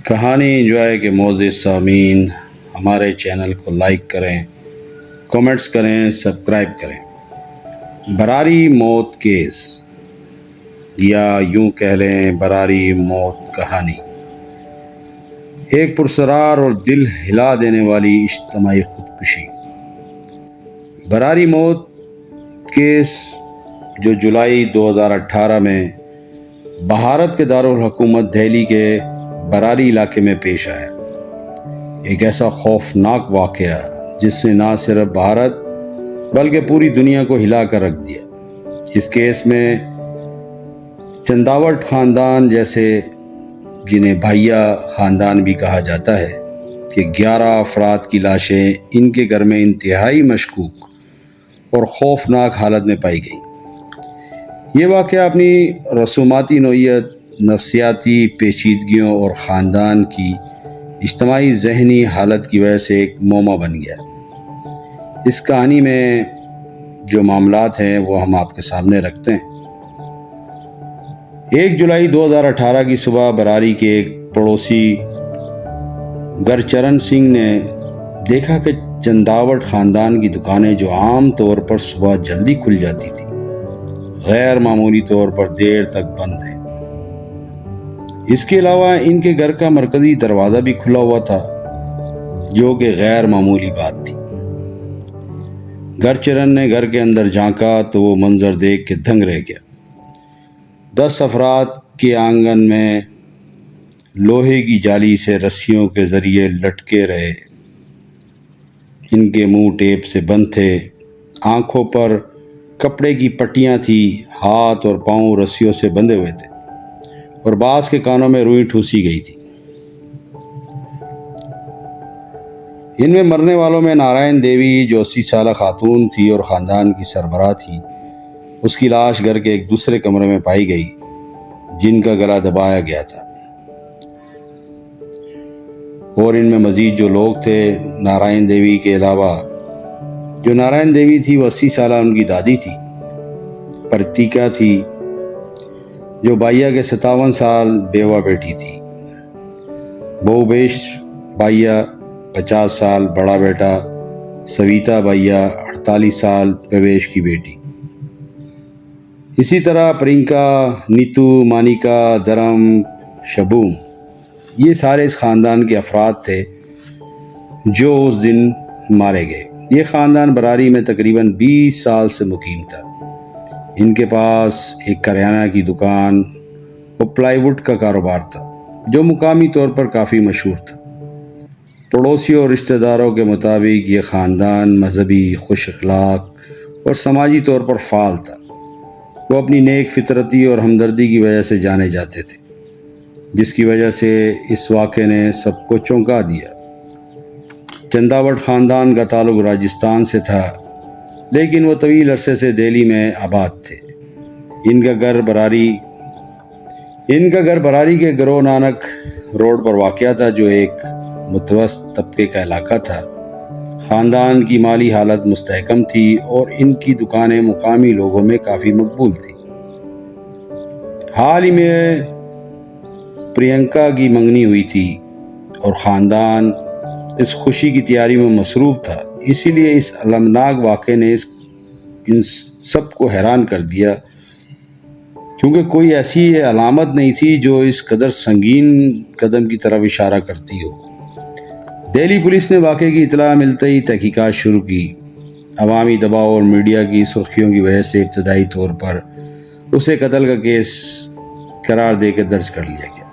کہانی انجوائے کے معزز سامعین، ہمارے چینل کو لائک کریں، کمنٹس کریں، سبسکرائب کریں۔ براری موت کیس، یا یوں کہہ لیں براری موت کہانی، ایک پرسرار اور دل ہلا دینے والی اجتماعی خودکشی۔ براری موت کیس جو جولائی 2018 میں بھارت کے دارالحکومت دہلی کے براری علاقے میں پیش آیا، ایک ایسا خوفناک واقعہ جس نے نہ صرف بھارت بلکہ پوری دنیا کو ہلا کر رکھ دیا۔ اس کیس میں چنداوٹ خاندان جیسے، جنہیں بھائیا خاندان بھی کہا جاتا ہے، کہ 11 افراد کی لاشیں ان کے گھر میں انتہائی مشکوک اور خوفناک حالت میں پائی گئیں۔ یہ واقعہ اپنی رسوماتی نوعیت، نفسیاتی پیچیدگیوں اور خاندان کی اجتماعی ذہنی حالت کی وجہ سے ایک معمہ بن گیا۔ اس کہانی میں جو معاملات ہیں وہ ہم آپ کے سامنے رکھتے ہیں۔ 1 جولائی 2018 کی صبح براری کے ایک پڑوسی گرچرن سنگھ نے دیکھا کہ چنداوٹ خاندان کی دکانیں جو عام طور پر صبح جلدی کھل جاتی تھی، غیر معمولی طور پر دیر تک بند ہیں۔ اس کے علاوہ ان کے گھر کا مرکزی دروازہ بھی کھلا ہوا تھا، جو کہ غیر معمولی بات تھی۔ گرچرن نے گھر کے اندر جھانکا تو وہ منظر دیکھ کے دنگ رہ گیا۔ 10 افراد کے آنگن میں لوہے کی جالی سے رسیوں کے ذریعے لٹکے رہے۔ ان کے منہ ٹیپ سے بند تھے، آنکھوں پر کپڑے کی پٹیاں تھیں، ہاتھ اور پاؤں رسیوں سے بندھے ہوئے تھے، اور بعض کے کانوں میں روئی ٹھوسی گئی تھی۔ ان میں مرنے والوں میں نارائن دیوی، جو 80 سالہ خاتون تھی اور خاندان کی سربراہ تھی، اس کی لاش گھر کے ایک دوسرے کمرے میں پائی گئی، جن کا گلا دبایا گیا تھا۔ اور ان میں مزید جو لوگ تھے، نارائن دیوی کے علاوہ، جو نارائن دیوی تھی وہ 80 سالہ ان کی دادی تھی، پرتیکا تھی، جو بھائیا کے 57 سال بیوہ بیٹی تھی، بھوبیش بھائیا 50 سال بڑا بیٹا، سویتا بھائیا 48 سال پرویش کی بیٹی، اسی طرح پرینکا، نیتو، مانیکا، دھرم، شبوم، یہ سارے اس خاندان کے افراد تھے جو اس دن مارے گئے۔ یہ خاندان براری میں تقریباً 20 سال سے مقیم تھا۔ ان کے پاس ایک کریانہ کی دکان اور پلائی ووڈ کا کاروبار تھا، جو مقامی طور پر کافی مشہور تھا۔ پڑوسیوں اور رشتہ داروں کے مطابق یہ خاندان مذہبی، خوش اخلاق اور سماجی طور پر فعال تھا۔ وہ اپنی نیک فطرتی اور ہمدردی کی وجہ سے جانے جاتے تھے، جس کی وجہ سے اس واقعے نے سب کو چونکا دیا۔ چنداوٹ خاندان کا تعلق راجستھان سے تھا، لیکن وہ طویل عرصے سے دہلی میں آباد تھے۔ ان کا گھر براری کے گرو نانک روڈ پر واقع تھا، جو ایک متوسط طبقے کا علاقہ تھا۔ خاندان کی مالی حالت مستحکم تھی اور ان کی دکانیں مقامی لوگوں میں کافی مقبول تھیں۔ حال ہی میں پرینکا کی منگنی ہوئی تھی اور خاندان اس خوشی کی تیاری میں مصروف تھا، اسی لیے اس المناک واقعے نے ان سب کو حیران کر دیا، کیونکہ کوئی ایسی علامت نہیں تھی جو اس قدر سنگین قدم کی طرف اشارہ کرتی ہو۔ دہلی پولیس نے واقعے کی اطلاع ملتے ہی تحقیقات شروع کی۔ عوامی دباؤ اور میڈیا کی سرخیوں کی وجہ سے ابتدائی طور پر اسے قتل کا کیس قرار دے کے درج کر لیا گیا۔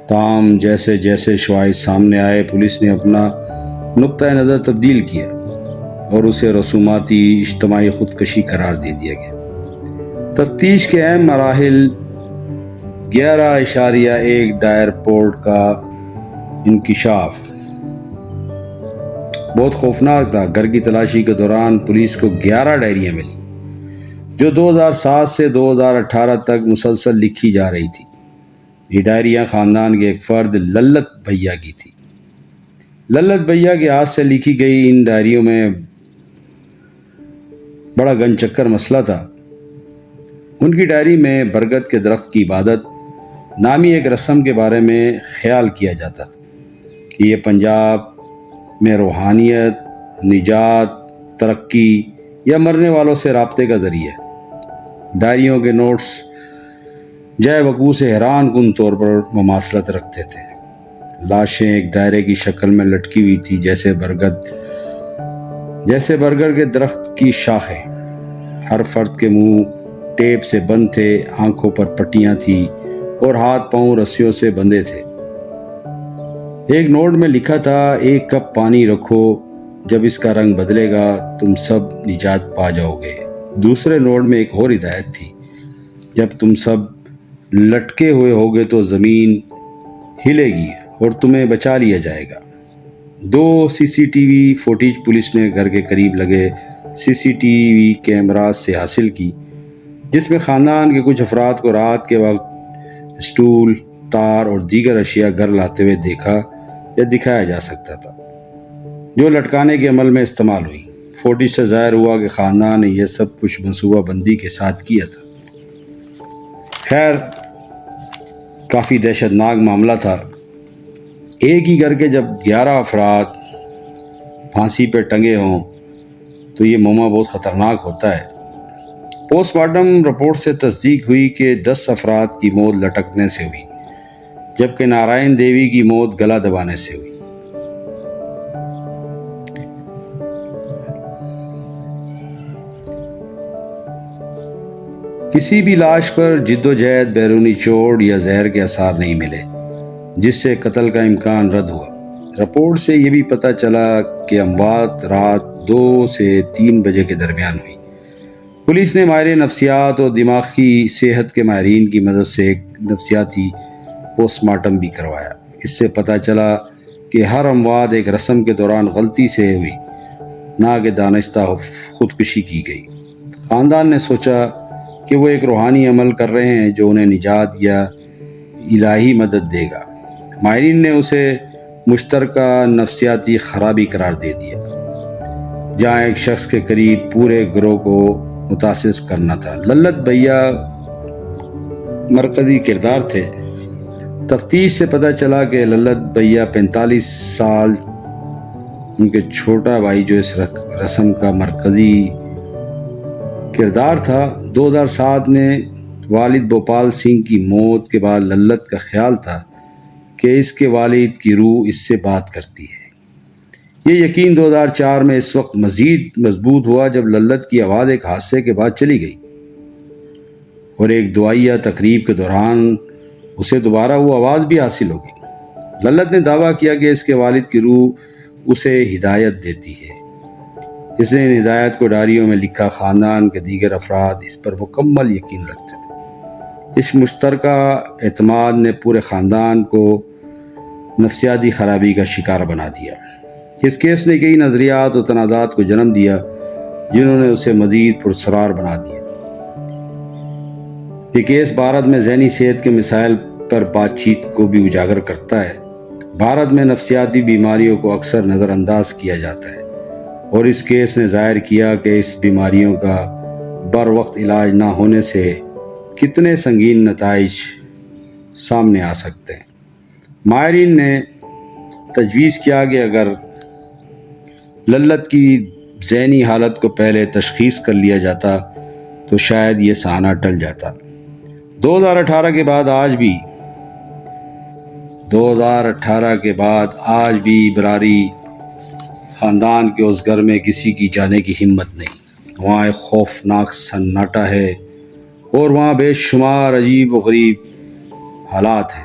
تاہم جیسے جیسے شواہد سامنے آئے، پولیس نے اپنا نقطہ نظر تبدیل کیا اور اسے رسوماتی اجتماعی خودکشی قرار دے دیا گیا۔ تفتیش کے اہم مراحل: 11.1 ڈائر رپورٹ کا انکشاف بہت خوفناک تھا۔ گھر کی تلاشی کے دوران پولیس کو 11 ڈائریاں ملی، جو 2007 سے 2018 تک مسلسل لکھی جا رہی تھی۔ یہ ڈائریاں خاندان کے ایک فرد للت بھائیا کی تھی۔ للت بھائیا کے ہاتھ سے لکھی گئی ان ڈائریوں میں بڑا گن چکر مسئلہ تھا۔ ان کی ڈائری میں برگد کے درخت کی عبادت نامی ایک رسم کے بارے میں خیال کیا جاتا تھا کہ یہ پنجاب میں روحانیت، نجات، ترقی یا مرنے والوں سے رابطے کا ذریعہ ہے۔ ڈائریوں کے نوٹس جائے وقوع سے حیران کن طور پر مماثلت رکھتے تھے۔ لاشیں ایک دائرے کی شکل میں لٹکی ہوئی تھی، جیسے برگر کے درخت کی شاخیں۔ ہر فرد کے منہ ٹیپ سے بند تھے، آنکھوں پر پٹیاں تھیں اور ہاتھ پاؤں رسیوں سے بندھے تھے۔ ایک نوٹ میں لکھا تھا، 1 کپ پانی رکھو، جب اس کا رنگ بدلے گا تم سب نجات پا جاؤ گے۔ دوسرے نوٹ میں ایک اور ہدایت تھی، جب تم سب لٹکے ہوئے ہوگے تو زمین ہلے گی اور تمہیں بچا لیا جائے گا۔ 2 CCTV فوٹیج پولیس نے گھر کے قریب لگے CCTV کیمراز سے حاصل کی، جس میں خاندان کے کچھ افراد کو رات کے وقت اسٹول، تار اور دیگر اشیاء گھر لاتے ہوئے دیکھا یا دکھایا جا سکتا تھا، جو لٹکانے کے عمل میں استعمال ہوئی۔ فوٹیج سے ظاہر ہوا کہ خاندان نے یہ سب کچھ منصوبہ بندی کے ساتھ کیا تھا۔ خیر، کافی دہشت ناک معاملہ تھا۔ ایک ہی گھر کے جب 11 افراد پھانسی پہ ٹنگے ہوں تو یہ معاملہ بہت خطرناک ہوتا ہے۔ پوسٹ مارٹم رپورٹ سے تصدیق ہوئی کہ 10 افراد کی موت لٹکنے سے ہوئی، جبکہ نارائن دیوی کی موت گلا دبانے سے ہوئی۔ کسی بھی لاش پر جدوجہد، بیرونی چوٹ یا زہر کے آثار نہیں ملے، جس سے قتل کا امکان رد ہوا۔ رپورٹ سے یہ بھی پتہ چلا کہ اموات رات 2 سے 3 بجے کے درمیان ہوئی۔ پولیس نے ماہر نفسیات اور دماغی صحت کے ماہرین کی مدد سے ایک نفسیاتی پوسٹ مارٹم بھی کروایا۔ اس سے پتہ چلا کہ ہر اموات ایک رسم کے دوران غلطی سے ہوئی، نہ کہ دانستہ خودکشی کی گئی۔ خاندان نے سوچا کہ وہ ایک روحانی عمل کر رہے ہیں جو انہیں نجات یا الہی مدد دے گا۔ ماہرین نے اسے مشترکہ نفسیاتی خرابی قرار دے دیا، جہاں ایک شخص کے قریب پورے گروہ کو متاثر کرنا تھا۔ للت بھیا مرکزی کردار تھے۔ تفتیش سے پتہ چلا کہ للت بھیا 45 سال، ان کے چھوٹا بھائی جو اس رسم کا مرکزی کردار تھا۔ 2007 میں والد بھوپال سنگھ کی موت کے بعد للت کا خیال تھا کہ اس کے والد کی روح اس سے بات کرتی ہے۔ یہ یقین 2004 میں اس وقت مزید مضبوط ہوا جب للت کی آواز ایک حادثے کے بعد چلی گئی اور ایک دعائیہ تقریب کے دوران اسے دوبارہ وہ آواز بھی حاصل ہو گئی۔ للت نے دعویٰ کیا کہ اس کے والد کی روح اسے ہدایت دیتی ہے۔ اس نے ان ہدایت کو ڈائریوں میں لکھا۔ خاندان کے دیگر افراد اس پر مکمل یقین رکھتے تھے۔ اس مشترکہ اعتماد نے پورے خاندان کو نفسیاتی خرابی کا شکار بنا دیا۔ اس کیس نے کئی نظریات و تنازعات کو جنم دیا، جنہوں نے اسے مزید پراسرار بنا دیا۔ یہ کیس بھارت میں ذہنی صحت کے مسائل پر بات چیت کو بھی اجاگر کرتا ہے۔ بھارت میں نفسیاتی بیماریوں کو اکثر نظر انداز کیا جاتا ہے، اور اس کیس نے ظاہر کیا کہ اس بیماریوں کا بر وقت علاج نہ ہونے سے کتنے سنگین نتائج سامنے آ سکتے ہیں۔ ماہرین نے تجویز کیا کہ اگر للت کی ذہنی حالت کو پہلے تشخیص کر لیا جاتا تو شاید یہ سانحہ ٹل جاتا۔ 2018 کے بعد آج بھی براری خاندان کے اس گھر میں کسی کی جانے کی ہمت نہیں۔ وہاں ایک خوفناک سناٹا ہے اور وہاں بے شمار عجیب و غریب حالات ہیں۔